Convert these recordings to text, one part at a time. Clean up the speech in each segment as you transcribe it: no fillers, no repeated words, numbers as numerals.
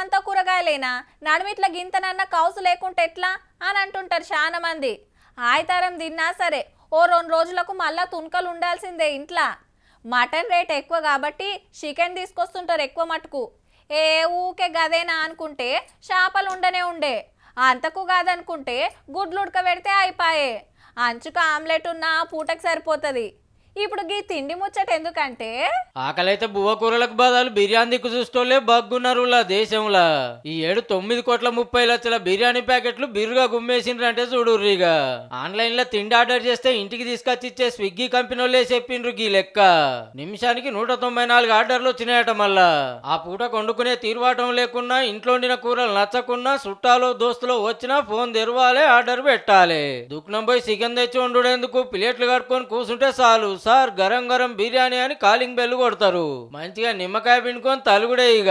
అంతా కూరగాయలేనా, నడుమిట్ల గింతనన్న కౌసు లేకుంటే ఎట్లా అని అంటుంటారు చాలా మంది. ఆయితారం తిన్నా సరే ఓ 2 రోజులకు మళ్ళా తునకలు ఉండాల్సిందే ఇంట్లో. మటన్ రేట్ ఎక్కువ కాబట్టి చికెన్ తీసుకొస్తుంటారు ఎక్కువ మటుకు. ఏ ఊకే గదేనా అనుకుంటే చేపలు ఉండనే ఉండే, అంతకు కాదనుకుంటే గుడ్లు ఉడకబెడితే అయిపాయే. అంచుకు ఆమ్లెట్ ఉన్న పూటకు సరిపోతుంది. ఇప్పుడు గీ తిండి ముచ్చట ఎందుకంటే ఆకలైతే బువ్వ కూరలకు బదులు బిర్యానీ దిక్కు చూస్తోలే బగ్గున్నారు దేశంలో. ఈ ఏడు 9,30,00,000 బిర్యానీ ప్యాకెట్లు బిరుగా గుమ్మేసిండ్రంటే చూడుర్రిగా. ఆన్లైన్ లో తిండి ఆర్డర్ చేస్తే ఇంటికి తీసుకొచ్చి ఇచ్చే స్విగ్గీ కంపెనీ వాళ్ళే చెప్పిండ్రు గీ లెక్క. నిమిషానికి 194 ఆర్డర్లు వచ్చినాయట. మళ్ళా ఆ పూట వండుకునే తీరువాటం లేకున్నా, ఇంట్లో వండిన కూరలు నచ్చకున్నా, చుట్టాలు దోస్తులు వచ్చినా ఫోన్ తెరవాలి, ఆర్డర్ పెట్టాలి. దుకాణం పోయి చికెన్ తెచ్చి వండుడేందుకు, ప్లేట్లు కట్టుకొని కూర్చుంటే చాలు, సార్ గరం గరం బిర్యానీ అని కాలింగ్ బెల్ కొడతారు. మంచిగా నిమ్మకాయ పిండుకొని తలుగుడే. ఇక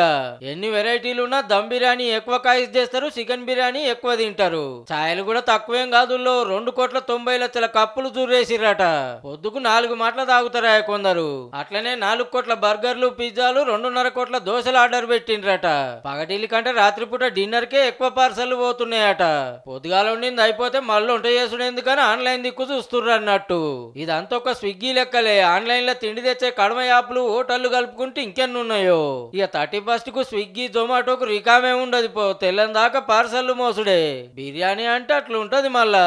ఎన్ని వెరైటీలు ఉన్నా దమ్ బిర్యానీ ఎక్కువ కాయిస్ చేస్తారు, చికెన్ బిర్యానీ ఎక్కువ తింటారు. ఛాయలు కూడా తక్కువేం కాదు. 2,90,00,000 కప్పులు చూరేసిరట. పొద్దుకు 4 మాటలు తాగుతారా కొందరు. అట్లనే 4 కోట్ల బర్గర్లు, పిజ్జాలు, 2.5 కోట్ల దోశలు ఆర్డర్ పెట్టిండ్రట. పగటిల్లి కంటే రాత్రిపూట డిన్నర్ కే ఎక్కువ పార్సల్ పోతున్నాయట. పొద్దుగాల ఉండింది అయిపోతే మళ్ళీ వంట చేసుడు ఎందుకని ఆన్లైన్ దిక్కు చూస్తుర్రు అన్నట్టు. ఇదంతా ఒక స్విగ్గీ లెక్కలే. ఆన్లైన్ లో తిండి తెచ్చే కడమ యాప్లు, హోటళ్లు కలుపుకుంటే ఇంకెన్ని ఉన్నాయో. ఇక 31st కు స్విగ్గీ, జొమాటోకు రికామే ఉండదు. తెల్లని దాకా పార్సల్ మోసుడే. బిర్యానీ అంటే అట్లా ఉంటది మళ్ళా.